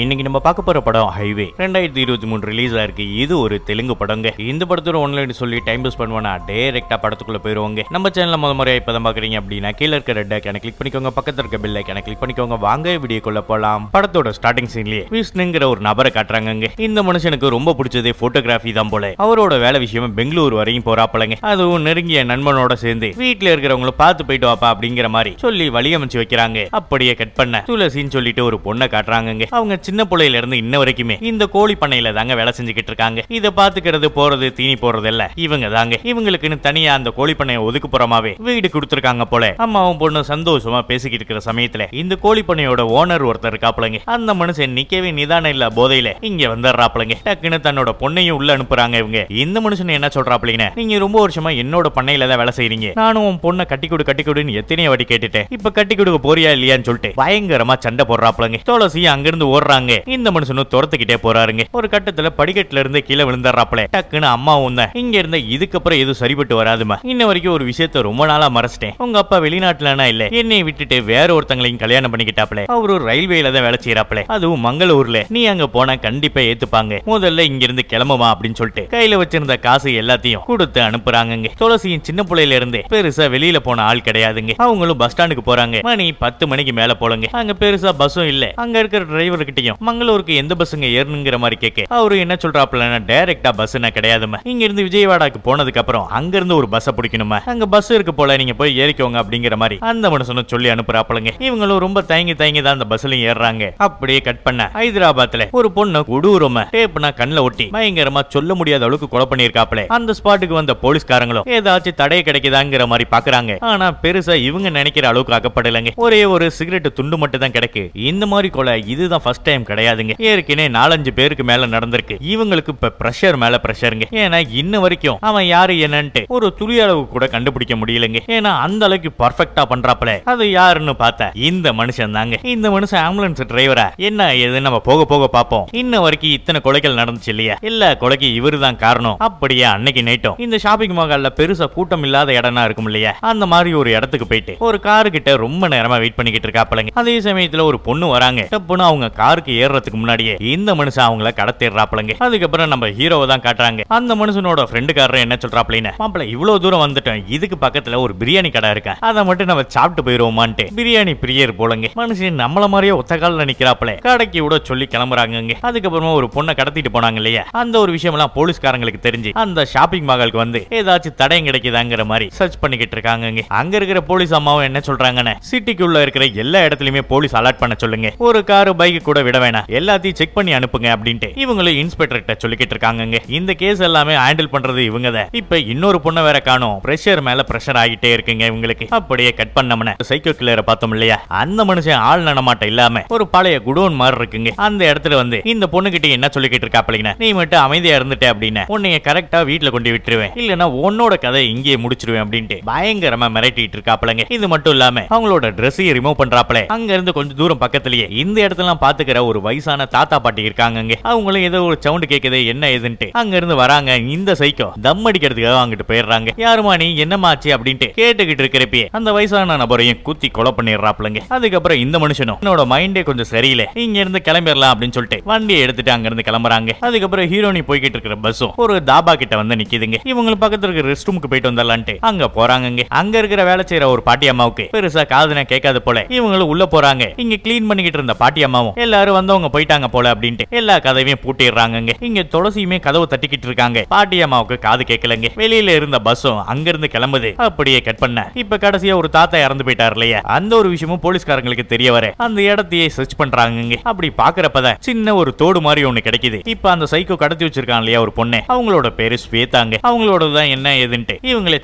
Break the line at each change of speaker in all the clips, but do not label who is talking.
இன்னைக்கு நம்ம பார்க்க போற படம் ஹைவே 2023 ரிலீஸ் ஆயிருக்கு. இது ஒரு தெலுங்கு படங்க. இந்த படத்தோட ஒன்லைன் சொல்லி டைம் பாஸ் பண்ணுவானா டைரக்டா படத்துக்குள்ள போயிருவாங்க. நம்ம சேனல்ல முத முறையா இப்பதான் பாக்குறீங்க அப்படின்னா கீழ இருக்க ரெட் ஐகானை கிளிக் பண்ணிக்கோங்க, பக்கத்துல இருக்க பெல் ஐகானை கிளிக் பண்ணிக்கோங்க. வாங்க வீடியோக்குள்ள போலாம். படத்தோட ஸ்டார்டிங் சீன்லயே விஷ்ணுங்கிற ஒரு நபரை காட்டுறாங்க. இந்த மனுஷனுக்கு ரொம்ப பிடிச்சதே போட்டோகிராஃபி தான் போல. அவரோட வேலை விஷயம் பெங்களூர் வரையும் போறாப்பலங்க. அதுவும் நெருங்கிய நண்பனோட சேர்ந்து வீட்டுல இருக்கிறவங்களை பார்த்து போயிட்டு வாப்பா அப்படிங்கிற மாதிரி சொல்லி வழியமைச்சு வைக்கிறாங்க. அப்படியே கட் பண்ண துளசின்னு சொல்லிட்டு ஒரு பொண்ணை காட்டுறாங்க. அவங்க சின்ன பிள்ளையில இருந்து இன்ன வரைக்குமே இந்த கோழி பண்ணையில தாங்க வேலை செஞ்சுக்கிட்டு இருக்காங்க. இத பாத்துக்கிறது போறது தீனி போறது இல்ல இவங்க தாங்க. இவங்களுக்குன்னு தனியா அந்த கோழி பண்ணையை ஒதுக்குப்புறமாவே வீடு கொடுத்துருக்காங்க போல. அம்மாவும் பொண்ணு சந்தோஷமா பேசிக்கிட்டு இருக்கிற சமயத்துல இந்த கோழி பண்ணையோட ஓனர் ஒருத்தர் இருக்காப்லங்க. அந்த மனுஷன் நிக்கவே நிதானம் இல்ல போதையில இங்க வந்துடுறாப்லங்க. டக்குன்னு தன்னோட பொண்ணையும் உள்ள அனுப்புறாங்க. இவங்க இந்த மனுஷன் என்ன சொல்றாப்லீங்க, நீங்க ரொம்ப வருஷமா என்னோட பண்ணையில தான் வேலை செய்றீங்க, நானும் உன் பொண்ணை கட்டிக்கொடுன்னு எத்தனையோ வாட்டி கேட்டுட்டேன், இப்ப கட்டி கொடுக்க போறியா இல்லையான்னு சொல்லிட்டு பயங்கரமா சண்டை போடுறாப்லங்க. துளசி அங்கிருந்து ஓடுறாங்க. இந்த மனுஷனும் துரத்துக்கிட்டே போறாருங்க. ஒரு கட்டத்துல படிக்கட்டுல இருந்து கீழே விழுந்துறாப்ல. டக்குன்னு அம்மாவும் தான் இங்க இருந்த இதுக்கப்புறம் எதுவும் சரிபட்டு வராதுமா, இன்ன வரைக்கும் ஒரு விஷயத்த ரொம்ப நாளா மறைச்சிட்டேன், உங்க அப்பா வெளிநாட்டுலனா இல்ல என்னை விட்டுட்டு வேற ஒருத்தங்களையும் கல்யாணம் பண்ணிக்கிட்டாப்ல, அவரு ரயில்வேல தான் வேலை செய்யறாப்ல, அதுவும் மங்களூர்ல, நீ அங்க போனா கண்டிப்பா ஏத்துப்பாங்க, முதல்ல இங்க இருந்து கிளம்புமா அப்படின்னு சொல்லிட்டு கையில வச்சிருந்த காசு எல்லாத்தையும் கொடுத்து அனுப்புறாங்க. துளசியின் சின்ன பிள்ளையில இருந்து பெருசா வெளியில போன ஆள் கிடையாதுங்க. அவங்களும் பஸ் ஸ்டாண்டுக்கு போறாங்க. மணி 10 மணிக்கு மேல போலங்க. அங்க பெருசா பஸ்ஸும் இல்ல. அங்க இருக்கிற டிரைவர் கிட்டையும் மங்களூருக்கு எந்த பஸ்ஸுங்க ஏறணுங்கிற மாதிரி கேட்க அவரு என்ன சொல்றாப்லன்னா டைரக்டா பஸ்னா கிடையாதுமா, இங்க இருந்து விஜயவாடாக்கு போனதுக்கு அப்புறம் அங்க இருந்து ஒரு பஸ் பிடிக்கணுமா, அங்க பஸ் இருக்கு போல, நீங்க போய் ஏறிக்கோங்க அப்படிங்கிற மாதிரி அந்த மனுஷனும் சொல்லி அனுப்புறாப்லங்க. இவங்களும் ரொம்ப தயங்கி தான் அந்த பஸ்லயும் ஏறாங்க. அப்படியே கட் பண்ண ஹைதராபாத்ல ஒரு பொண்ணு கொடூரமா டேப்னா கண்ணுல ஒட்டி பயங்கரமா சொல்ல முடியாத அளவுக்கு கொலை பண்ணிருக்காப்ல. அந்த ஸ்பாட்டுக்கு வந்த போலீஸ்காரங்களும் ஏதாச்சும் தடை கிடைக்குதாங்கிற மாதிரி பாக்குறாங்க. ஆனா பெருசா இவங்க நினைக்கிற அளவுக்கு அகப்படலைங்க. ஒரே ஒரு சிகரெட் துண்டு மட்டும் தான் கிடைக்கு. இந்த மாதிரி கொலை இதுதான் ஃபர்ஸ்ட் டைம் கிடையாதுங்க. ஏற்கனவே 4-5 பேருக்கு மேல நடந்திருக்கு. இவங்களுக்கு இப்ப பிரஷர் மேல பிரஷருங்க. ஏன்னா இன்ன வரைக்கும் அவன் யாரு என்னன்ட்டு ஒரு துளி அளவு கூட கண்டுபிடிக்க முடியலங்க. ஏன்னா அந்த அளவுக்கு பர்ஃபெக்ட்டா பண்றாப்ல. அது யாருன்னு பார்த்தா இந்த மனுஷன் தாங்க. இந்த மனுஷன் ஆம்புலன்ஸ் டிரைவரா என்ன ஏது நம்ம போக போக பாப்போம். இன்ன வரைக்கும் இத்தனை கொலைகள் நடந்துச்சு இல்லையா, எல்லா கொலைக்கு இவரு தான் காரணம். அப்படியே அன்னைக்கு நைட்டும் இந்த ஷாப்பிங் மால்ல பெருசா கூட்டம் இல்லாத இடம்னா இருக்கும் இல்லையா, அந்த மாதிரி ஒரு இடத்துக்கு போயிட்டு ஒரு காரு கிட்ட ரொம்ப நேரமா வெயிட் பண்ணிக்கிட்டு இருக்காப்லங்க. அதே சமயத்துல ஒரு பொண்ணு வராங்க. டப்புன்னு அவங்க காருக்கு ஏறதுக்கு முன்னாடியே இந்த மனுஷன் அவங்கள கடத்திடுறாப்லங்க. அதுக்கப்புறம் நம்ம ஹீரோவை தான் காட்டுறாங்க. அந்த மனுஷனோட ஃப்ரெண்டுக்காரர் என்ன சொல்றாப்லீங்க, மாப்பிள்ள இவ்வளவு தூரம் வந்துட்டோம், இதுக்கு பக்கத்துல ஒரு பிரியாணி கடை இருக்கா, அதை மட்டும் நம்ம சாப்பிட்டு போயிருவோமான்ட்டு பிரியாணி பிரியர் போலங்க. மனுஷன் நம்மள மாதிரியே ஒத்த காலில் நிக்கிறாப்ல. கடைக்கு விட சொல்லி கிளம்புறாங்க. அதுக்கப்புறமா ஒரு பொண்ணை கடத்திட்டு போனாங்க இல்லையா, அந்த ஒரு விஷயம் எல்லாம் போலீஸ்காரங்களுக்கு தெரிஞ்சு அந்த ஷாப்பிங் மாலுக்கு வந்து ஏதாச்சும் தடயம் கிடைக்குதாங்கிற மாதிரி சர்ச் பண்ணிக்கிட்டு இருக்காங்க. அங்க இருக்கிற போலீஸ் அம்மாவும் என்ன சொல்றாங்கன்னு, சிட்டிக்குள்ள இருக்கிற எல்லா இடத்துலயுமே போலீஸ் அலர்ட் பண்ண சொல்லுங்க, ஒரு கார் பைக் கூட விட வேணாம், எல்லாத்தையும் செக் பண்ணி அனுப்புங்க அப்படின்ட்டு இவங்களும் இன்ஸ்பெக்டர் கிட்ட சொல்லிக்கிட்டு இருக்காங்க. இந்த கேஸ் எல்லாமே ஹேண்டில் பண்றது இவங்க தான். இப்ப இன்னொரு பொண்ணை வேற காணோம். பிரஷர் மேல பிரஷர் ஆகிட்டே இருக்குங்க இவங்களுக்கு. அப்படியே கட் பண்ணோம்னா சைக்கோ கில்லரை பார்த்தோம் இல்லையா, அந்த மனுஷன் ஆள் நடமாட்டம் இல்லாம ஒரு பழைய குடோன் மாதிரி இருக்குங்க. அந்த இடத்துல வந்து இந்த பொண்ணு கிட்ட என்ன சொல்லிக்கிட்டு இருக்காப்லீங்க, நீ மட்டும் அமைதியா இருந்துட்ட அப்படின்னா உன்னைய கரெக்டா வீட்டுல கொண்டு விட்டுருவேன், இல்லன்னா உன்னோட கதை இங்கே முடிச்சிருவேன் அப்படின்ட்டு பயங்கரமா மிரட்டிட்டு இருக்காப்லங்க. இது மட்டும் இல்லாம அவங்களோட ட்ரெஸ்ஸையும் ரிமூவ் பண்றாப்ல. அங்க இருந்து கொஞ்சம் தூரம் பக்கத்திலேயே இந்த இடத்துல பாத்துக்கிற ஒரு வயசான தாத்தா பாட்டி இருக்காங்க. அவங்களும் ஏதோ ஒரு சவுண்ட் கேக்குது என்ன ஏதுன்ட்டு அங்க இருந்து வராங்க. இந்த சைக்கோ தம் அடிக்கிறதுக்காக அங்கிட்டு போயிடுறாங்க. யாருமா நீ என்னமாச்சு அப்படின்ட்டு கேட்டுக்கிட்டு இருக்கிறப்பே அந்த வயசான நபரையும் குத்தி கொலை பண்ணிடுறாப்லங்க. அதுக்கப்புறம் இந்த மனுஷனும் என்னோட மைண்டே கொஞ்சம் சரியில்லை, இங்க இருந்து கிளம்பிடலாம் அப்படின்னு சொல்லிட்டு வண்டியை எடுத்துட்டு அங்க இருந்து கிளம்புறாங்க. அதுக்கப்புறம் ஹீரோனி போய்கிட்டு இருக்கிற பஸ்ஸும் ஒரு தாபா கிட்ட வந்து நிக்குதுங்க. இவங்களுக்கு பக்கத்துல இருக்கிற ரெஸ்ட் ரூமுக்கு போயிட்டு வந்துடலான்ட்டு அங்க போறாங்க. அங்க இருக்கிற வேலை செய்யற ஒரு பாட்டி அம்மாவுக்கு பெருசா காதுனா கேட்காது போல. இவங்களும் உள்ள போறாங்க. இங்க கிளீன் பண்ணிக்கிட்டு இருந்த பாட்டி அம்மாவும் எல்லாரும் வந்தவங்க போயிட்டாங்க போல அப்படின்ட்டு எல்லா கதவையும் பூட்டிடுறாங்க. இங்க துளசியுமே கதவை தட்டிக்கிட்டு இருக்காங்க. பாட்டி அம்மாவுக்கு காது கேட்கலங்க. வெளியில இருந்த பஸ்ஸும் அங்க இருந்து கிளம்புது. அப்படியே கட் பண்ண இப்ப கடைசியா ஒரு தாத்தா இறந்து போயிட்டாரு இல்லையா, அந்த ஒரு விஷயமும் போலீஸ்காரங்களுக்கு தெரிய வர அந்த இடத்தையே சர்ச் பண்றாங்க. அப்படி பாக்குறப்பதான் சின்ன ஒரு தோடு மாதிரி ஒண்ணு கிடைக்குது. இப்ப அந்த சைக்கோ கடத்தி வச்சிருக்கான் இல்லையா ஒரு பொண்ணு, அவங்களோட பேரு ஸ்வேதாங்க. அவங்களோட தான் என்ன ஏதுன்ட்டு இவங்களை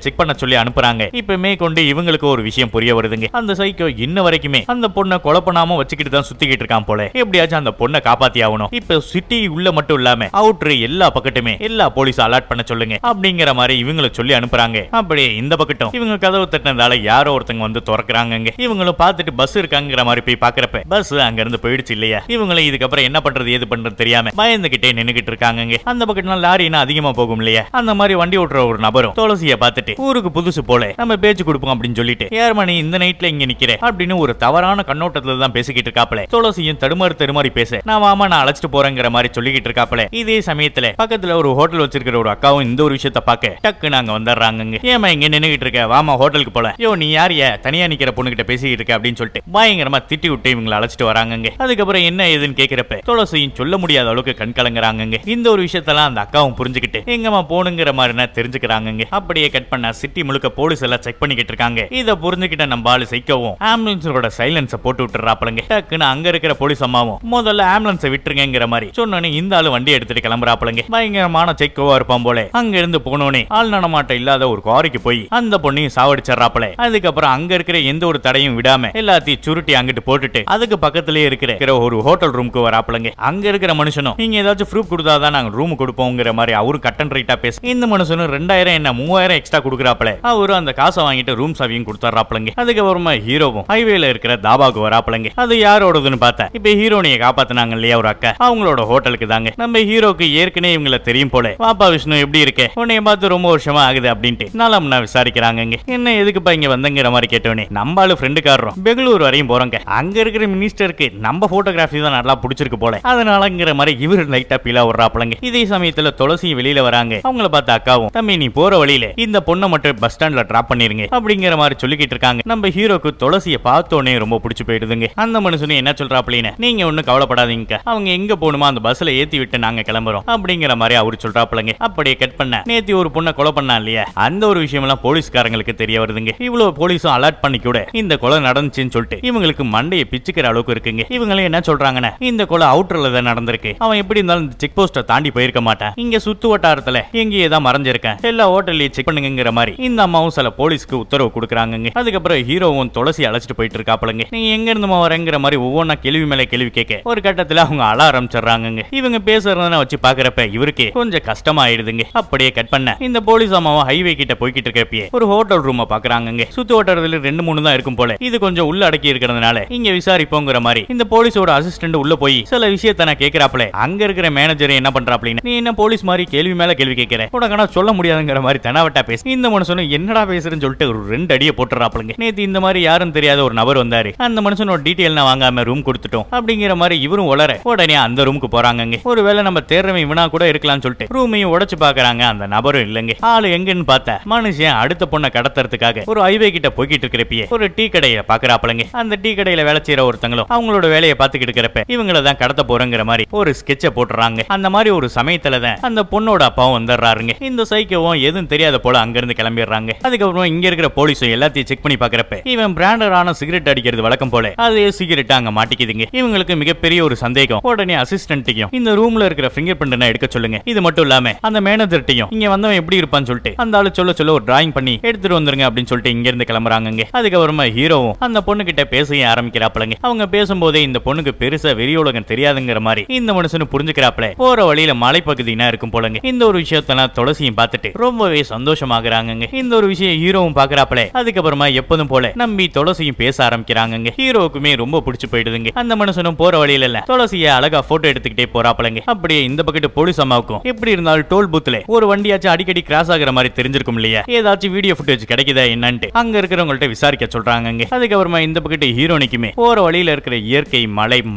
செக் பண்ண சொல்லி அனுப்புறாங்க. இப்ப மேற்கொண்டு இவங்களுக்கு ஒரு விஷயம் புரிய வருதுங்க. அந்த சைக்கோ இன்ன வரைக்குமே அந்த பொண்ணை கொலை பண்ணாம வச்சுக்கிட்டு தான் சுத்திக்கிட்டு இருக்கான் போல. எப்படியாச்சும் அந்த பொண்ணை காப்பாத்தி ஆகணும். இப்ப சிட்டி உள்ள மட்டும் இல்லாம அவுட்ரு எல்லா பக்கத்துமே எல்லா போலீஸ் அலர்ட் பண்ண சொல்லுங்க அப்படிங்கிற மாதிரி இவங்களை சொல்லி அனுப்புறாங்க. அப்படியே இந்த பக்கட்டும் இவங்க கதவு தட்டினதால யாரோ ஒருத்தங்க வந்து திறக்கிறாங்க. இவங்களும் பார்த்துட்டு பஸ் இருக்காங்கிற மாதிரி போய் பாக்குறப்ப பஸ் அங்க இருந்து போயிடுச்சு இல்லையா, இவங்களும் இதுக்கப்புறம் என்ன பண்றது ஏது பண்றது தெரியாம பயந்துகிட்டே நின்னுகிட்டு இருக்காங்க. அந்த பக்கத்துல லாரினா அதிகமா போகும் இல்லையா, அந்த மாதிரி வண்டி ஓட்டுற ஒரு நபரும் துளசியை பார்த்துட்டு ஊருக்கு புதுசு போல நம்ம பேச்சு கொடுப்போம் அப்படின்னு சொல்லிட்டு யார் மணி இந்த நைட்ல இங்க நிக்கிற அப்படின்னு ஒரு தவறான கண்ணோட்டத்துல தான் பேசிக்கிட்டு இருக்காப்ல. துளசியும் தடுமாறு தெருமாறி பேச நான் வாமா நான் அழைச்சிட்டு போறேங்கிற மாதிரி சொல்லிக்கிட்டு இருக்காப்ல. இதே சமயத்துல பக்கத்துல ஒரு ஹோட்டல் வச்சிருக்கிற ஒரு அக்காவும் இந்த ஒரு விஷயத்த பாக்க டக்கு நாங்க வந்துடுறாங்க. ஏமா இங்க நின்னுகிட்டு இருக்க, வாமா ஹோட்டலுக்கு போல. யோ நீ யாரியா தனியா நிக்கிற பொண்ணுகிட்ட பேசிக்கிட்டு இருக்க அப்படின்னு சொல்லிட்டு பயங்கரமா திட்டி விட்டு இவங்களை அழைச்சிட்டு வராங்க. அதுக்கப்புறம் என்ன ஏதுன்னு கேக்குறப்ப துளசியும் சொல்ல முடியாத அளவுக்கு கண் கலங்குறாங்க. இந்த ஒரு விஷயத்தெல்லாம் அந்த அக்காவும் புரிஞ்சுக்கிட்டு எங்கம்மா போனுங்கிற மாதிரி தெரிஞ்சுக்கிறாங்க. அப்படியே கட் பண்ண சிட்டி முழுக்க போலீஸ் எல்லாம் செக் பண்ணிக்கிட்டு இருக்காங்க. இத புரிஞ்சுக்கிட்ட நம்ம ஆளு சைக்கவும் ஆம்புலன்ஸோட சைலன்ஸ போட்டு விட்டுறாப்லங்க. டக்குன்னு அங்க இருக்கிற போலீஸ் அம்மாவும் முதல்ல ஆம்புலன்ஸை விட்டுருங்கிற மாதிரி சொன்னோன்னே இந்த ஆளு வண்டி எடுத்துட்டு கிளம்புறாப்லங்க. பயங்கரமான செக்கோவா இருப்பான் போல. அங்க இருந்து போனோனே ஆள் நடமாட்டம் இல்லாத ஒரு காரிக்கு போய் அந்த பொண்ணையும் சாவடிச்சிடறாப்ல. அதுக்கப்புறம் அங்க இருக்கிற எந்த ஒரு தடையும் விடாம எல்லாத்தையும் சுருட்டி அங்கிட்டு போட்டுட்டு அதுக்கு பக்கத்திலே இருக்கிற ஒரு ஹோட்டல் ரூமுக்கு வராப்லங்க. அங்க இருக்கிற மனுஷனும் நீங்க ஏதாச்சும் ப்ரூஃப் கொடுத்தாதான் நாங்க ரூம் கொடுப்போங்கிற மாதிரி அவரு கட்டன் ரைட்டா பேச இந்த மனுஷனும் 2000 என்ன 3000 எக்ஸ்ட்ரா கொடுக்குறாப்ல. அவரு அந்த காசை வாங்கிட்டு ரூம் சாவியும் கொடுத்துறாப்லங்க. அதுக்கப்புறமா ஹீரோவும் ஹைவேல இருக்கிற தாபாக்கு வராப்லங்க. அது யாரோடதுன்னு பார்த்தா இப்ப ஹீரோனியை காப்பாத்தினாங்க இல்லையா ஒரு அக்கா, அவங்களோட ஹோட்டலுக்கு தாங்க. நம்ம ஹீரோக்கு ஏற்கனவே இவங்களை தெரியும் போல. பாப்பா விஷ்ணு எப்படி இருக்க, உன்னைய பார்த்து ரொம்ப வருஷமா ஆகுது அப்படின்ட்டு நலம் நான் விசாரிக்கிறாங்க. என்ன எதுக்குப்பா இங்க வந்தங்கிற மாதிரி கேட்டோனே நம்மளால ஃப்ரெண்டுக்காரரும் பெங்களூர் வரையும் போறோங்க. அங்க இருக்கிற மினிஸ்டருக்கு நம்ம போட்டோகிராஃபி தான் நல்லா பிடிச்சிருக்கு போல, அதனாலங்கிற மாதிரி இவரு லைட்டா பீலா விடுறாப்லங்க. இதே சமயத்துல துளசி வெளியில வராங்க. அவங்கள பார்த்த அக்காவும் தம்பி நீ போற வழியில இந்த பொண்ணை மட்டும் பஸ் ஸ்டாண்ட்ல டிராப் பண்ணிருங்க அப்படிங்கிற மாதிரி சொல்லிக்கிட்டு இருக்காங்க. நம்ம ஹீரோக்கு துளசியை பார்த்தோன்னே ரொம்ப பிடிச்சு போயிடுதுங்க. அந்த மனுஷனும் என்ன சொல்றாப்லின்னு நீங்க ஒன்னும் கவலைப்படாதீங்க, அவங்க எங்க போகணுமோ அந்த பஸ்ல ஏத்தி விட்டு நாங்க கிளம்புறோம் அப்படிங்கிற மாதிரி அவரு சொல்றாப்லங்க. அப்படியே கட் பண்ண நேத்தி ஒரு பொண்ணை கொலை பண்ணா இல்லையா, அந்த ஒரு விஷயம் எல்லாம் போலீஸ்காரங்களுக்கு தெரிய வருதுங்க. இவ்வளவு போலீஸும் அலர்ட் பண்ணி கூட இந்த கொலை நடந்துச்சுன்னு சொல்லிட்டு இவங்களுக்கு மண்டையை பிச்சுக்கிற அளவுக்கு இருக்குங்க. இவங்களே என்ன சொல்றாங்கன்னா இந்த கொலை அவுட்டர்ல தான் நடந்திருக்கு, அவன் எப்படி இருந்தாலும் இந்த செக் போஸ்ட தாண்டி போயிருக்க மாட்டான், இங்க சுத்து வட்டாரத்துல எங்கேயே தான் மறைஞ்சிருக்கேன், எல்லா ஹோட்டல்லையும் செக் பண்ணுங்கிற மாதிரி இந்த அம்மாவும் சில போலீஸ்க்கு உத்தரவு கொடுக்குறாங்க. அதுக்கப்புறம் ஹீரோவும் துளசி அழைச்சிட்டு போயிட்டு இருக்காப்லங்க. நீங்க எங்க இருந்து வரங்கிற மாதிரி ஒவ்வொன்னா கேள்வி மேல கேள்வி கேட்க ஒரு கட்டத்துல அவங்க அழ ஆரம்பிச்சிடுறாங்க. இவங்க பேசுறத வச்சு பாக்குறப்ப இவருக்கு கொஞ்சம் கஷ்டமா ஆயிடுதுங்க. அப்படியே கட் பண்ண இந்த போலீஸ் அம்மாவும் ஹைவே கிட்ட போய்கிட்டு இருக்கப்பயே ஒரு ஹோட்டல் ரூம் பாக்குறாங்க. சுத்து வட்டாரத்துல 2-3 தான் இருக்கும் போல. இது கொஞ்சம் உள்ள அடக்கி இருக்கிறதுனால இங்க விசாரிப்போங்கிற மாதிரி இந்த போலீஸோட அசிஸ்டன்ட் உள்ள போய் சில விஷயத்த நான் கேட்கிறாப்ல. அங்க இருக்கிற மேனேஜர் என்ன பண்றாப்லின்னு நீ என்ன போலீஸ் மாதிரி கேள்வி மேல கேள்வி கேட்கிற, உனக்கு சொல்ல முடியாதுங்கிற மாதிரி தெனாவட்டா பேச இந்த மனுஷனும் என்னடா பேசுறேன்னு சொல்லிட்டு ஒரு 2 அடியை போட்டுறாப்லங்க. நேத்து இந்த மாதிரி யாரும் தெரியாத ஒரு நபர் வந்தாரு, அந்த மனுஷனோட டீடைல் நான் வாங்காம ரூம் கொடுத்துட்டோம் அப்படிங்கிற மாதிரி இவரும் உளர உடனே அந்த ரூமுக்கு போறாங்க. ஒருவேளை நம்ம தேர்றவன் இவனா கூட இருக்கலாம்னு சொல்லிட்டு ரூமையும் உடைச்சு பாக்குறாங்க. அந்த நபரும் இல்லங்க. ஆளு எங்கன்னு பார்த்தா மனுஷன் அடுத்த பொண்ணை கடத்துறதுக்காக ஒரு ஹைவே கிட்ட போய்கிட்டு இருக்கிறப்பயே ஒரு டீ கடையில பாக்குறாப்லங்க. அந்த டீ கடையில வேலை செய்யற ஒருத்தங்களும் அவங்களோட வேலையை பார்த்துக்கிட்டு இருக்கிறப்ப இவங்கள தான் கடத்த போறங்கிற மாதிரி ஒரு ஸ்கெட்ச போட்டுறாங்க. அந்த மாதிரி ஒரு சமயத்துல தான் அந்த பொண்ணோட அப்பாவும் வந்துடுறாருங்க. இந்த சைக்கோவும் எதுவும் தெரியாத போல அங்க இருந்து கிளம்பிடுறாங்க. அதுக்கப்புறம் இங்க இருக்கிற போலீஸும் எல்லாத்தையும் செக் பண்ணி பாக்குறப்ப இவன் பிராண்டடான சிகரெட் அடிக்கிறது வழக்கம் போல அதே சிகரெட் அங்க மாட்டிக்குதுங்க. இவங்களுக்கு மிகப்பெரிய ஒரு சந்தேகம். உடனே அசிஸ்டன்ட்டையும் இந்த ரூம்ல இருக்கிற ஃபிங்கர் பிரிண்ட் எடுக்க சொல்லுங்க. இது மட்டும் இல்லாம அந்த மேனேஜர்ட்டையும் இங்க வந்தவன் எப்படி இருப்பான்னு சொல்லிட்டு அந்த ஆளு சொல்ல ஒரு டிராயிங் பண்ணி எடுத்துட்டு வந்துருங்க அப்படின்னு சொல்லிட்டு இங்க இருந்து கிளம்புறாங்க. அதுக்கப்புறமா ஹீரோவும் அந்த பொண்ணு கிட்ட பேச ஆரம்பிக்கிறாப்லங்க. அவங்க பேசும்போதே இந்த பொண்ணுக்கு பெருசா வெறியோலகம் தெரியாதுங்கிற மாதிரி இந்த மனுஷனு புரிஞ்சுக்கிறாப்ல. போற வழியில மலைப்பகுதினா இருக்கும் போலங்க. இந்த ஒரு விஷயத்தெல்லாம் துளசியும் பார்த்துட்டு ரொம்பவே சந்தோஷமாகறாங்க. இந்த ஒரு விஷயம் ஹீரோவும் பாக்குறாப்ல. அதுக்கப்புறமா எப்போதும் போல நம்பி துளசியும் பேச ஆரம்பிக்கிறாங்க. ஹீரோவுக்குமே ரொம்ப பிடிச்சு போயிடுதுங்க. அந்த மனுஷனும் போற வழியில இல்ல துளசிய அழகா போட்டோ எடுத்துக்கிட்டே போறாப்லங்க. அப்படியே இந்த பக்கத்து போலீஸ் அம்மாவுக்கும் எப்படி இருந்தாலும் டோல் பூத்ல ஒரு வண்டியாச்சும் அடிக்கடி கிராஸ் ஆகிற மாதிரி தெரிஞ்சிருக்கும் இல்லையா, ஏதாச்சும் வீடியோ ஃபுட்டேஜ் கிடைக்குதா என்னன்னு அங்க இருக்கிறவங்கள்ட்ட விசாரிக்க சொல்றாங்க. அதுக்கப்புறமா இந்த பக்கத்து ஹீரோனிக்குமே போற வழியில இருக்கிற இயற்கை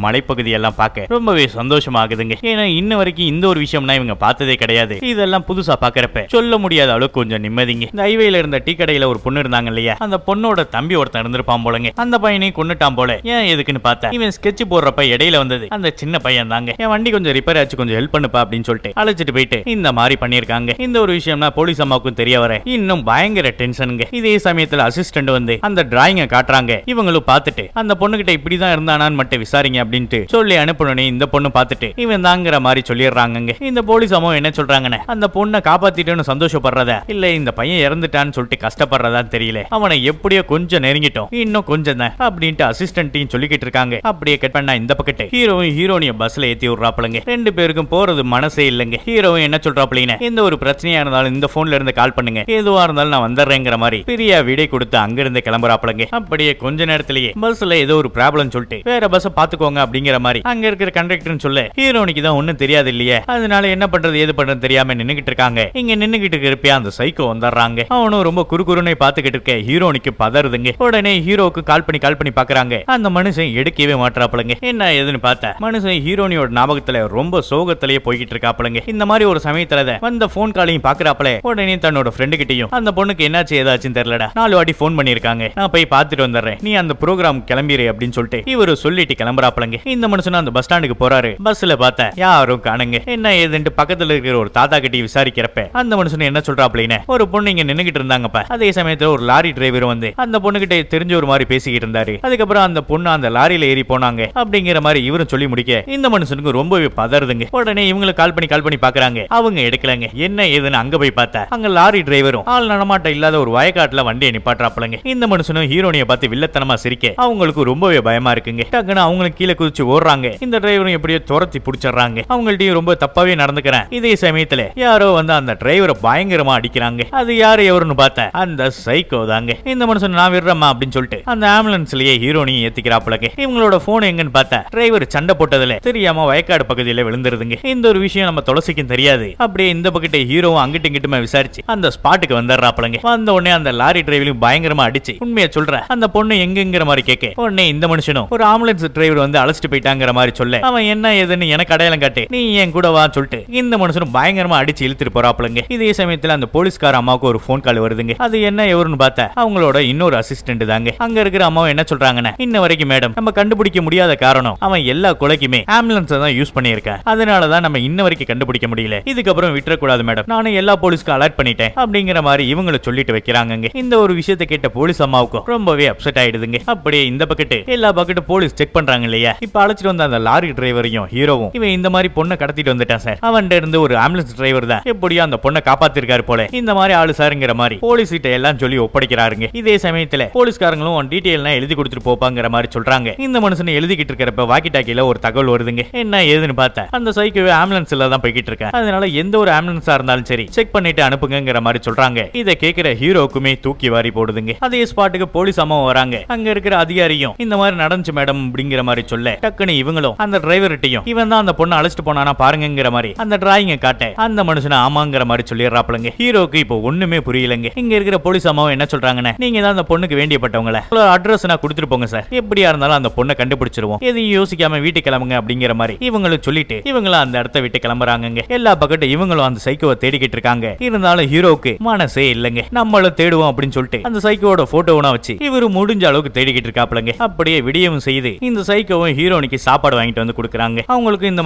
மலைப்பகுதி எல்லாம் பார்க்க ரொம்பவே சந்தோஷமாகுதுங்க. ஏன்னா இன்ன வரைக்கும் இந்த ஒரு விஷயம்னா இவங்க பார்த்ததே கிடையாது. இதெல்லாம் புதுசா பாக்குறப்ப சொல்ல முடியாத அளவுக்கு கொஞ்சம் நிம்மதிங்க. இந்த ஹைவேல இருந்த டீ கடையில ஒரு பொண்ணு இருந்தாங்க இல்லையா, அந்த பொண்ணோட தம்பி ஒருத்தன் இருந்திருப்பான் போலங்க. அந்த பையனையும் கொன்னுட்டான் போல. ஏன் எதுக்குன்னு பார்த்தா இவன் ஸ்கெட்ச் போடுறப்ப இடையில வந்தது அந்த சின்ன பையன் தாங்க. என் வண்டி கொஞ்சம் ரிப்பேர் ஆச்சு, கொஞ்சம் ஹெல்ப் பண்ணுப்பா அப்படின்னு சொல்லிட்டு அழைச்சிட்டு போயிட்டு இந்த மாதிரி பண்ணிருக்காங்க. இந்த ஒரு விஷயம்னா போலீஸ் அம்மாவுக்கும் தெரிய வர இன்னும் பயங்கர டென்ஷனுங்க. இதே சமயத்துல அசிஸ்டன்ட் வந்து அந்த டிராயிங்க காட்டுறாங்க. இவங்களும் பார்த்துட்டு அந்த பொண்ணு கிட்ட இப்படிதான் இருந்தானான்னு மட்டும் விசாரிங்க அப்படின்ட்டு சொல்லி அனுப்பணும்னு இந்த பொண்ணு பார்த்துட்டு இவன் தாங்கிற மாதிரி சொல்லிடுறாங்க. இந்த போலீஸ் அம்மா என்ன சொல்றாங்கன்னு அந்த பொண்ணை காப்பாத்திட்டேன்னு சந்தோஷப்படுறதா இல்ல இந்த பையன் இறந்துட்டான்னு சொல்லிட்டு கஷ்டப்படுறதான்னு தெரியல, அவனை எப்படியோ கொஞ்சம் நெருங்கிட்டோம், இன்னும் கொஞ்சம் தான் அப்படின்ட்டு அசிஸ்டன்ட்டையும் சொல்லிக்கிட்டு இருக்காங்க. அப்படியே கட் பண்ணா இந்த பக்கத்து ஹீரோவும் ஹீரோனிய பஸ்ல ஏத்தி விடுறாப்லங்க. 2 பேருக்கும் போறது மனசே இல்லங்க. ஹீரோவும் என்ன சொல்றாப்லீங்க, எந்த ஒரு பிரச்சனையா இருந்தாலும் இந்த போன்ல இருந்து கால் பண்ணுங்க, எதுவா இருந்தாலும் நான் வந்துடுறேங்கிற மாதிரி பிரியா விடை கொடுத்து அங்க இருந்து கிளம்புறாப்லங்க. அப்படியே கொஞ்ச நேரத்திலேயே பஸ்ல ஏதோ ஒரு ப்ராப்ளம் சொல்லிட்டு வேற பஸ் பாத்துக்கோங்க அப்படிங்கிற மாதிரி அங்க இருக்கிற கண்டக்டர் சொல்ல ஹீரோனிக்கு தான் ஒண்ணும் தெரியாது இல்லையே, அதனால என்ன பண்றது ஏது பண்றது தெரியாம நின்னுகிட்டு இருக்காங்க. இங்க நின்னுகிட்டு இருப்பே அந்த சைக்கோ வந்துடுறாங்க. அவனும் ரொம்ப குறுகுறுன்னு பாத்துக்கிட்டு இருக்க ஹீரோனிக்கு பதறுதுங்க. உடனே ஹீரோவுக்கு கால் பண்ணி பாக்குறாங்க. அந்த மனுஷன் எடுக்கவே மாட்டாப்லங்க. என்ன ஏதுன்னு பார்த்தா மனுஷன் ஹீரோனியோட ஞாபகத்துல ரொம்ப சோகத்திலேயே போய்கிட்டு இருக்காப்பலங்க. இந்த மாதிரி ஒரு சமயத்துல வந்த போன் காலையும் பாக்குறாப்பல. உடனே தன்னோட ஃப்ரெண்டு கிட்டையும் அந்த பொண்ணுக்கு என்னாச்சு ஏதாச்சும் தெரியலடா, 4 வாட்டி போன் பண்ணிருக்காங்க, நான் போய் பாத்துட்டு வந்துடுறேன், நீ அந்த ப்ரோக்ராம் கிளம்பிடு அப்படின்னு சொல்லிட்டு இவரு சொல்லிட்டு கிளம்புறாப்பலங்க. இந்த மனுஷன் அந்த பஸ் ஸ்டாண்டுக்கு போறாரு. பஸ்ல பார்த்தா யாரும் காணுங்க. என்ன ஏதுன்ட்டு பக்கத்துல இருக்கிற ஒரு தாத்தா கிட்ட விசாரிக்கிறப்ப அந்த மனுஷன் என்ன சொல்றாப்லன்னு, ஒரு பொண்ணு இங்க நின்னுகிட்டு இருந்தாங்கப்பா. அதே சமயத்துல ஒரு லாரி டிரைவர் வந்து அந்த பொண்ணு கிட்ட தெரிஞ்ச ஒரு மாதிரி பேசிக்கிட்டு இருந்தாரு. அதுக்கப்புறம் அந்த பொண்ணு அந்த லாரியில ஏறி போனாங்க அப்படிங்கிற மாதிரி இவரும் சொல்லி முடிக்க இந்த மனுஷனுக்கு ரொம்பவே பதறுதுங்க. உடனே இவங்களுக்கு கால் பண்ணி பாக்குறாங்க. அவங்க எடுக்கலங்க. என்ன ஏதுன்னு அங்க போய் பார்த்தா அங்க லாரி டிரைவரும் ஆள் நடமாட்டம் இல்லாத ஒரு வயக்காட்டுல வண்டியை நிப்பாட்டுறாப்பலங்க. இந்த மனுஷனும் ஹீரோனியை பார்த்து வில்லத்தனமா சிரிக்க அவங்களுக்கு ரொம்பவே பயமா இருக்குங்க. டக்குன்னு அவங்களுக்கு கீழே குதிச்சு ஓடுறாங்க. இந்த டிரைவரும் எப்படியோ துரத்தி பிடிச்சிடுறாங்க. அவங்கள்ட்டயும் ரொம்ப தப்பாவே நடந்துக்கிறேன். இதே சமயத்துல யாரோ வந்து அந்த டிரைவரை பயங்கரமா அடிக்கிறாங்க. அது யாரு எவருன்னு பார்த்தா அந்த சைக்கோ தாங்க. இந்த மனுஷன் நான் விடுறமா அப்படின்னு சொல்லிட்டு அந்த ஆம்புலன்ஸ்லயே ஹீரோனியை ஏத்திக்கிறாப்பலங்க. இவங்களோட போன் எங்கன்னு பார்த்தா டிரைவர் சண்டை போட்டதுல தெரியாம வயக்காடு பகுதியில விழுந்துருதுங்க. இந்த ஒரு விஷயம் நம்ம துளசிக்கும் தெரியாது. அப்படியே இந்த பக்கெட்ட ஹீரோவும் அங்கிட்டு இங்கிட்டுமா விசாரிச்சு அந்த ஸ்பாட்டுக்கு வந்துடுறாப்பலங்க. வந்த உடனே அந்த லாரி டிரைவரையும் பயங்கரமா அடிச்சு உண்மையை சொல்ற அந்த பொண்ணு எங்கங்கிற மாதிரி கேட்க உடனே இந்த மனுஷனும் ஒரு ஆம்புலன்ஸ் டிரைவர் வந்து அழைச்சிட்டு போயிட்டாங்கிற மாதிரி சொல்ல அவன் என்ன ஏதுன்னு எனக்கு அடையாளம் காட்டு, நீ என் கூட வா சொல்லிட்டு இந்த மனுஷனும் பயங்கரமா அடிச்சு இழுத்துட்டு போறாப்பலங்க. இதே சமயத்துல அந்த போலீஸ்கார அம்மாவுக்கு ஒரு போன் கால் வருதுங்க. அது என்ன எவருன்னு பார்த்தா அவங்களோட இன்னொரு அசிஸ்டன்ட் தாங்க. அங்க இருக்கிற அம்மாவும் என்ன சொல்றாங்கன்னா, இன்ன வரைக்கும் மேடம் நம்ம கண்டுபிடிக்க முடியாத காரணம் அவன் எல்லா கொலைக்குமே ஆம்புலன்ஸ் தான் யூஸ் பண்ணியிருக்கான், அதனாலதான் நம்ம இன்ன வரைக்கும் கண்டுபிடிக்க முடியல, இதுக்கப்புறம் விட்டுறக்கூடாது மேடம், நானும் எல்லா போலீஸ்க்கு அலர்ட் பண்ணிட்டேன் அப்படிங்கிற மாதிரி இவங்களை சொல்லிட்டு வைக்கிறாங்க. இந்த ஒரு விஷயத்தை கேட்ட போலீஸ் அம்மாவுக்கும் ரொம்பவே அப்செட் ஆயிடுதுங்க. அப்படியே இந்த பக்கெட்டு எல்லா பக்கெட்டு போலீஸ் செக் பண்றாங்க இல்லையா. இப்ப அழைச்சிட்டு வந்த அந்த லாரி டிரைவரையும் ஹீரோவும் இவன் இந்த மாதிரி பொண்ணை கடத்திட்டு வந்துட்டான் சார், அவன்கிட்ட இருந்து ஒரு ஆம்புலன்ஸ் டிரைவர் தான் எப்படியோ அந்த பொண்ணை காப்பாத்திருக்காரு போல, இந்த மாதிரி ஆளு சாருங்கிற மாதிரி போலீஸ் கிட்ட எல்லாம் சொல்லி ஒப்படைக்கிறாருங்க. இதே சமயத்துல போலீஸ்காரங்களும் டீடைல் எழுதி கொடுத்துட்டு போப்பாங்கிற மாதிரி சொல்றாங்க. இந்த மனுஷன் எழுதிக்கிட்டு இருக்கிறப்ப வாக்கி டாக்கில ஒரு தகவல் வருதுங்க. என்ன ஏதுன்னு பார்த்தா அந்த சைக்கோவே ஆம்புலன்ஸ்ல தான் போய்கிட்டு இருக்கேன், அதனால எந்த ஒரு ஆம்புலன்ஸா இருந்தாலும் சரி செக் பண்ணிட்டு அனுப்புங்கிற மாதிரி சொல்றாங்க. இதை கேட்கிற ஹீரோக்குமே தூக்கி வாரி போடுதுங்க. அதே ஸ்பாட்டுக்கு போலீஸ் அம்மாவும் வராங்க. அங்க இருக்கிற அதிகாரியும் இந்த மாதிரி நடந்துச்சு மேடம் அப்படிங்கிற மாதிரி சொல்ல டக்குன்னு இவங்களும் அந்த டிரைவர்கிட்டையும் இவன் தான் அந்த பொண்ணை அழைச்சிட்டு போனானா பாருங்கிற மாதிரி அந்த டிராயிங்க காட்ட அந்த மனுஷனை ஆமாங்கிற மாதிரி சொல்லிடுறாப்லங்க. ஹீரோக்கு இப்போ ஒண்ணுமே புரியலங்க. இங்க இருக்கிற போலீஸ் அம்மாவும் என்ன சொல்றாங்கன்னா, நீங்க தான் அந்த பொண்ணுக்கு வேண்டியப்பட்டவங்கள அட்ரஸ் நான் கொடுத்துட்டு போங்க சார், எப்படியா இருந்தாலும் அந்த பொண்ணை கண்டுபிடிச்சிருவோம், எதையும் யோசிக்காம வீட்டுக்கு கிளம்புங்க அப்படிங்கிற மாதிரி இவங்களும் சொல்லிட்டு இவங்களும் அந்த இடத்த விட்டு கிளம்புறாங்க. எல்லா பக்கட்டும் இவங்களும் அந்த சைக்கோவை தேடிக்கிட்டு இருக்காங்க. இருந்தாலும் ஹீரோக்கு மனசே இல்லைங்க. நம்மளும் தேடுவோம் அப்படின்னு சொல்லிட்டு அந்த சைக்கோவோட போட்டோவனா வச்சு இவரு முடிஞ்ச அளவுக்கு தேடிக்கிட்டு இருக்காப்லங்க. அப்படியே விடியவும் செய்து இந்த சைக்கோவும் ஹீரோனிக்கு சாப்பாடு வாங்கிட்டு வந்து கொடுக்குறாங்க. அவங்களுக்கு இந்த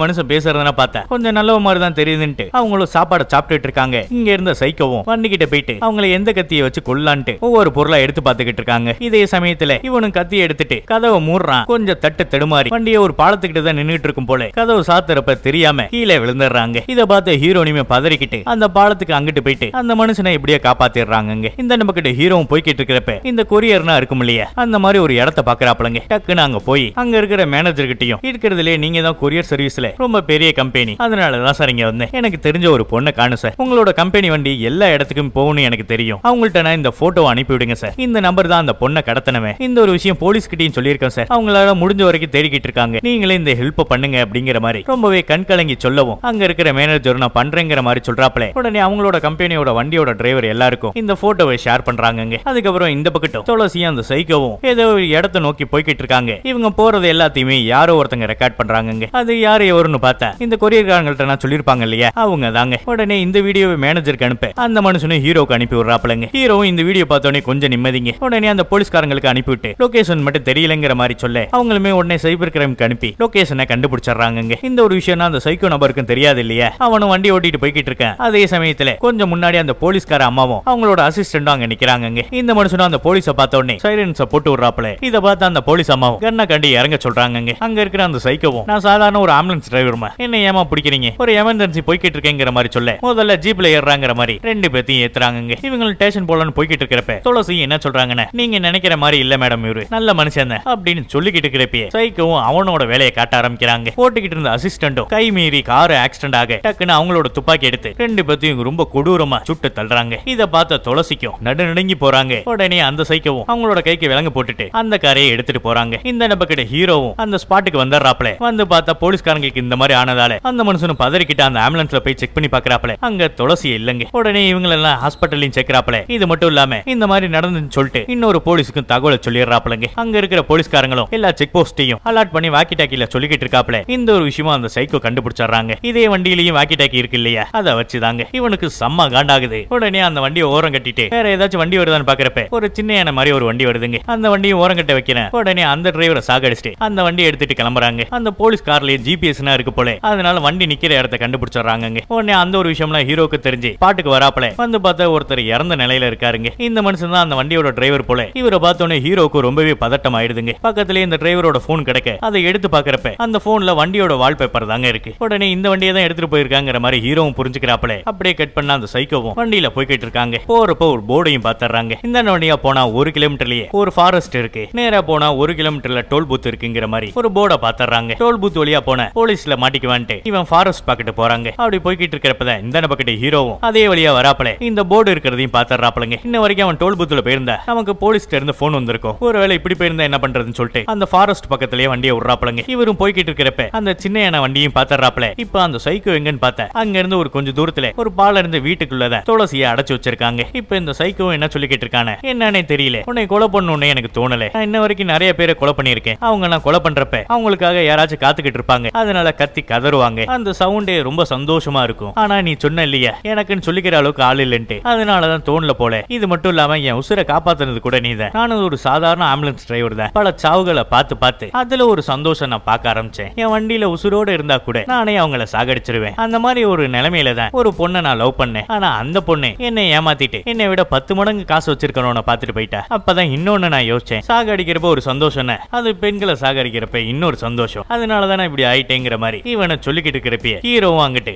மனுஷன் பேசுறதுனா பார்த்தா கொஞ்சம் நல்ல மாதிரி தான் தெரியுதுன்ட்டு அவங்களும் சாப்பாடு சாப்பிட்டுட்டு இருக்காங்க. இங்க இருந்த சைக்கோவும் வண்டிக்கிட்ட போயிட்டு அவங்களை எந்த கத்தியை வச்சு கொல்லான்ட்டு ஒவ்வொரு பொருளா எடுத்து பார்த்துக்கிட்டு இருக்காங்க. இதே சமயத்துல இவனும் கத்தியை எடுத்துட்டு கதவை மூடுறான். கொஞ்சம் தட்டு தடுமாறி வண்டியை ஒரு பாலத்துக்கிட்ட தான் நின்னுட்டு இருக்கும் போல கதவு சாத்துறப்ப தெரியாம கீழே விழுந்துடுறாங்க. இத பார்த்து ஹீரோனியுமே பதறிக்கிட்டு அந்த பாலத்துக்கு அங்கிட்டு போயிட்டு அந்த மனுஷனை இப்படியே காப்பாத்திடுறாங்க. இந்த நம்ம கிட்ட ஹீரோவும் போய்கிட்டு இருக்கிறப்ப இந்த கொரியர்னா இருக்கும் இல்லையா, அந்த மாதிரி ஒரு இடத்த பாக்குறாப்லங்க. டக்குன்னு அங்க போய் அங்க இருக்கிற மேனேஜர் கிட்டையும் இருக்கிறதுலே நீங்க தான் கொரியர் சர்வீஸ்ல ரொம்ப பெரிய கம்பெனி, அதனாலதான் சார் இங்க வந்தேன், எனக்கு தெரிஞ்ச ஒரு பொண்ணை காணும் சார், உங்களோட கம்பெனி வண்டி எல்லா இடத்துக்கும் போகணும் எனக்கு தெரியும், அவங்கள்ட்ட நான் இந்த போட்டோவை அனுப்பி விடுங்க சார், இந்த நம்பர் தான் அந்த பொண்ணை கடத்தினவன், இந்த ஒரு விஷயம் போலீஸ் கிட்டையும் சொல்லியிருக்கேன் சார், அவங்களால முடிஞ்ச வரைக்கும் தேடிக்கிட்டு இருக்காங்க, நீங்களே இந்த ஹெல்ப் பண்ணுங்க அப்படிங்கிற மாதிரி ரொம்பவே கண்கலங்கி சொல்லவும் அங்க இருக்கிற மேனேஜர் நான் பண்றேங்கிற மாதிரி சொல்றாப்ல. உடனே அவங்களோட கம்பெனியோட வண்டியோட டிரைவர் எல்லாருக்கும் இந்த போட்டோவை ஷேர் பண்றாங்க. அதுக்கப்புறம் இந்த பக்கட்டும் துளசியும் அந்த சைக்கோவும் ஏதோ ஒரு இடத்தை நோக்கி போய்கிட்டு இருக்காங்க. இவங்க போறது எல்லாத்தையுமே யாரோ ஒருத்தங்க ரெக்கார்ட் பண்றாங்க. அது யாரு எவருன்னு பார்த்தா இந்த கொரியர்காரங்கள்ட்ட நான் சொல்லிருப்பாங்க இல்லையா, அவங்க தாங்க. உடனே இந்த வீடியோவை மேனேஜருக்கு அனுப்ப அந்த மனுஷனும் ஹீரோக்கு அனுப்பி விடுறாப்லங்க. ஹீரோவும் இந்த வீடியோ பார்த்தோன்னே கொஞ்சம் நிம்மதிங்க. உடனே அந்த போலீஸ்காரங்களுக்கு அனுப்பிவிட்டு லொகேஷன் மட்டும் தெரியலங்கிற மாதிரி சொல்ல அவங்களுமே உடனே சைபர் கிரைம்க்கு அனுப்பி லொகேஷனை கண்டுபிடிச்சிடுறாங்க. இந்த ஒரு விஷயம் அந்த சைக்கோ நபருக்கும் தெரியாது இல்லையா, அவனும் வண்டி ஓட்டிட்டு போய்கிட்டு இருக்கான். அதே சமயத்துல கொஞ்சம் முன்னாடி அந்த போலீஸ்கார அம்மாவும் அவங்களோட அசிஸ்டன்டும் அங்க நிக்கிறாங்க. இந்த மனுஷனும் அந்த போலீஸை பார்த்த உடனே சைலன்ஸ போட்டு விடுறாப்ல. இத பார்த்து அந்த போலீஸ் அம்மாவும் கண்ணை கண்டி இறங்க சொல்றாங்க. அங்க இருக்கிற அந்த சைக்கோவும் நான் சாதாரண ஒரு ஆம்புலன்ஸ் டிரைவர்மா, என்ன ஏமா பிடிக்கிறீங்க, ஒரு எமர்ஜென்சி போய்கிட்டு இருக்கேங்கிற மாதிரி சொல்ல முதல்ல ஜீப்ல ஏறாங்கிற மாதிரி ரெண்டு பேத்தையும் ஏத்துறாங்க. இவங்க ஸ்டேஷன் போலன்னு போய்கிட்டு இருக்கிறப்ப துளசி என்ன சொல்றாங்கன்னா, நீங்க நினைக்கிற மாதிரி இல்ல மேடம், இவரு நல்ல மனுஷன் அப்படின்னு சொல்லிக்கிட்டு இருக்கிறப்ப சைக்கோவும் அவனோட வேலையை காட்ட ஆரம்பிக்கிறாங்க. போட்டுக்கிட்டு இருந்த அசிஸ்டன்டும் கை மீறி கார் ஆக்சிடென்ட் ஆக டக்குன்னு அவங்களோட துப்பாக்கி எடுத்து ரெண்டு பேத்தையும் ரொம்ப கொடூரமா சுட்டு தள்ளுறாங்க. இத பார்த்த துளசிக்கும் நடுநடுங்கி போறாங்க. உடனே அந்த சைக்கோவும் அவங்களோட கைக்கு விலங்கு போட்டுட்டு அந்த காரையை எடுத்துட்டு போறாங்க. இந்த நபக்கிட்ட ஹீரோவும் அந்த ஸ்பாட்டுக்கு வந்துடுறாப்ல. வந்து பார்த்தா போலீஸ்காரங்களுக்கு இந்த மாதிரி ஆனதால அந்த மனுஷனும் பதறிக்கிட்டு அந்த ஆம்புலன்ஸ்ல போய் செக் பண்ணி பாக்குறாப்ல. அங்க துளசி இல்லங்க. உடனே இவங்க எல்லாம் ஹாஸ்பிட்டலையும் சேர்க்கிறாப்ல. இது மட்டும் இல்லாம இந்த மாதிரி நடந்துன்னு சொல்லிட்டு இன்னொரு போலீஸுக்கும் தகவலை சொல்லிடுறாப்லங்க. அங்க இருக்கிற போலீஸ்காரங்களும் எல்லா செக் போஸ்டையும் அலாட் பண்ணி வாக்கி டாக்கில சொல்லிக்கிட்டு இருக்காப்ல. இந்த ஒரு விஷயமா அந்த சைக்கோ கண்டுபிடிச்சாங்க. இதே வண்டியிலயும் வாக்கி டாக்கி இருக்கு இல்லையா, அதை வச்சுதாங்க இவனுக்கு செம்ம காண்டாகுது. உடனே அந்த வண்டியை ஓரம் கட்டிட்டு வேற ஏதாச்சும் வண்டி வருதான்னு பாக்குறப்ப ஒரு சின்ன யானை மாதிரி ஒரு வண்டி வருதுங்க. அந்த வண்டியை ஓரம் கட்ட வைக்கிறேன். உடனே அந்த டிரைவரை சாகடிச்சிட்டு அந்த வண்டியை எடுத்துட்டு கிளம்புறாங்க. அந்த போலீஸ் கார்லயே ஜிபிஎஸ்னா இருக்கு போல, அதனால வண்டி நிக்கிற இடத்தை கண்டுபிடிச்சாங்க. உடனே அந்த ஒரு விஷயம்லாம் ஹீரோக்கு தெரிஞ்சு பாட்டுக்கு வராப்பல வந்து பார்த்தா ஒருத்தர் இறந்த நிலையில இருக்காருங்க. இந்த மனுஷன் தான் அந்த வண்டியோட டிரைவர் போல. இவரை பார்த்தோன்னே ஹீரோக்கு ரொம்பவே பதட்டம் ஆயிடுதுங்க. பக்கத்திலே இந்த டிரைவரோட போன் கிடைக்க அதை எடுத்து பாக்குறப்ப அந்த போன்ல வண்டியோட வால்பேப்பர் தாங்க இருக்கு. உடனே இந்த வண்டியை தான் எடுத்துட்டு போயிருக்காங்கிற மாதிரி ஹீரோவும் புரிஞ்சுக்கிறாப்பல. அப்படியே கட் பண்ண அந்த சைக்கோவும் வண்டியில போய்கிட்டு இருக்காங்க. போறப்ப ஒரு போர்டையும் பாத்துறாங்க. இந்த வண்டியா போனா 1 கிலோமீட்டர்லயே ஒரு ஃபாரஸ்ட் இருக்கு, நேரா போனா 1 கிலோமீட்டர்ல டோல் பூத் இருக்குங்கிற மாதிரி ஒரு போர்டை பாத்துறாங்க. டோல் பூத் வழியா போன போலீஸ்ல மாட்டிக்குவான்ட்டு இவன் ஃபாரஸ்ட் பக்கத்து போறாங்க. அப்படி போய்கிட்டு இருக்கிறப்பதான் இந்த பக்கத்து ஹீரோவும் அதே வழியா வராப்பல இந்த போர்டு இருக்கிறதையும் பாத்துறாப்பலங்க. இன்ன வரைக்கும் அவன் டோல் பூத்துல போயிருந்தா நமக்கு போலீஸ்ல இருந்து போன் வந்திருக்கும். ஒருவேளை இப்படி போயிருந்தா என்ன பண்றதுன்னு சொல்லிட்டு அந்த ஃபாரஸ்ட் பக்கத்திலேயே வண்டியை விடுறாப்பலங்க. இவரும் போய்கிட்டு இருக்கிறப்ப அந்த சின்ன வண்டியும் பாத்துறாப்பல. இப்ப அந்த சைக்கோ எங்கன்னு பார்த்தா அங்க இருந்து ஒரு கொஞ்சம் தூரத்துல ஒரு பால இருந்து வீட்டுக்குள்ளதான் துளசியை அடைச்சு வச்சிருக்காங்க. இப்ப இந்த சைக்கோ என்ன சொல்லிக்கிட்டு இருக்கானே என்னன்னே தெரியல, உன்னை கொலை பண்ணணும்னு எனக்கு தோணல. நான் இன்ன வரைக்கும் நிறைய பேரை கொலை பண்ணிருக்கேன். அவங்க நான் கொலை பண்றப்ப அவங்களுக்காக யாராச்சும் காத்துக்கிட்டு இருப்பாங்க, அதனால கத்தி கதறுவாங்க. அந்த சவுண்டே ரொம்ப சந்தோஷமா இருக்கும். ஆனா நீ சொன்ன இல்லையா எனக்குன்னு சொல்லிக்கிற அளவுக்கு ஆள் இல்லன்ட்டு, அதனாலதான் தோணல போல. இது மட்டும் இல்லாம என் உசுரை காப்பாத்துனது கூட நீதான். நானும் ஒரு சாதாரண ஆம்புலன்ஸ் டிரைவர் தான். பல சாவுகளை பார்த்து அதுல ஒரு சந்தோஷம் நான் பார்க்க ஆரம்பிச்சேன். என் வண்டியில உசுரோட இருந்தா கூட நானே அவங்கள சாகடிச்சிருவேன். அந்த மாதிரி ஒரு நிலைமையில தான் ஒரு பொண்ணை நான் லவ் பண்ணேன். ஆனா அந்த பொண்ணு என்னை ஏமாத்திட்டு என்னை விட 10 மடங்கு காசு வச்சிருக்கணும்னு பாத்துட்டு போயிட்டா. அப்பதான் இன்னொன்னு நான் யோசிச்சேன், சாகடிக்கிறப்ப ஒரு சந்தோஷம், அது பெண்களை சாகடிக்கிறப்ப இன்னொரு சந்தோஷம். அதனாலதான் இப்படி ஆயிட்டேங்கிற மாதிரி இவனை சொல்லிக்கிட்டு இருக்கிறப்ப ஹீரோவும் அங்கிட்டு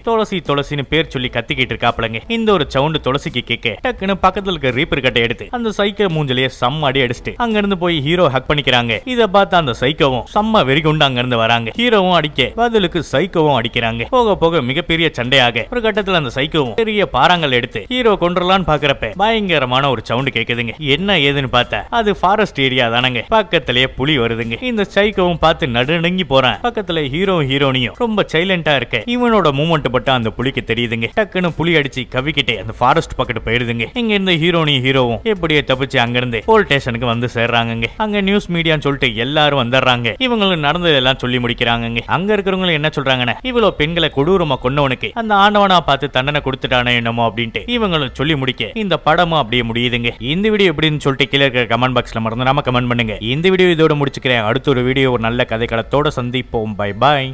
துளசின்னு பேர் சொல்லி கத்திக்கிட்டு இருக்காப்லங்க. இந்த ஒரு சவுண்ட் துளசிக்கு கேட்க டக்குன்னு பக்கத்துல இருக்க ரீப்பர் கட்டை எடுத்து அந்த சைக்கோ மூஞ்சிலேயே செம்ம அடி அடிச்சுட்டு அங்க இருந்து போய் ஹீரோ ஹக் பண்ணிக்கிறாங்க. இத பார்த்து அந்த சைக்கோவும் செம்ம வெறிகுண்டு அங்க இருந்து வராங்க. ஹீரோவும் அடிக்க பதிலுக்கு சைக்கோவும் அடிக்கிறாங்க. போக போக மிகப்பெரிய சண்டையாக ஒரு கட்டத்துல அந்த சைக்கோவும் பெரிய பாறாங்கல் எடுத்து ஹீரோ கொன்றலான்னு பாக்குறப்ப பயங்கரமான ஒரு சவுண்ட் கேக்குதுங்க. என்ன ஏதுன்னு பார்த்தா அது ஃபாரஸ்ட் ஏரியா தானங்க. பக்கத்திலேயே புலி வருதுங்க. இந்த சைக்கோவும் பார்த்து நடுநடுங்கி போறான். பக்கத்துல ஹீரோனியும் ரொம்ப சைலண்டா இருக்க இவனோட மூமெண்ட் பட்டு அந்த புலிக்கு தெரியுதுங்க. டக்குன்னு புலி அடிச்சு கவிக்கிட்டே அந்த ஃபாரஸ்ட் பக்கத்து போயிடுதுங்க. இங்க இருந்த ஹீரோவும் எப்படியே தப்பிச்சு அங்க இருந்து போலீஸ் ஸ்டேஷனுக்கு வந்து சேர்றாங்க. அங்க நியூஸ் மீடியான்னு சொல்லிட்டு எல்லாரும் வந்துடுறாங்க. இவங்களுக்கு நடந்ததெல்லாம் சொல்லி முடிக்கிறாங்க. அங்க இருக்கிறவங்க என்ன சொல்றாங்கன்னா இவ்வளவு பெண்களை கொடூரமா கொன்னவனுக்கு அந்த ஆண்டவனா பார்த்து தண்டனை கொடுத்துட்டானே என்னமோ அப்படின்ட்டு இவங்களும் சொல்லி முடிக்க இந்த படமும் அப்படியே முடியுதுங்க. இந்த வீடியோ எப்படின்னு சொல்லிட்டு கீழே இருக்கிற கமெண்ட் பாக்ஸ்ல மறந்துடாம கமெண்ட் பண்ணுங்க. இந்த வீடியோ இதோட முடிச்சுக்கிறேன். அடுத்த ஒரு வீடியோ ஒரு நல்ல கதைக்களத்தோட சந்திப்போம். Bye bye.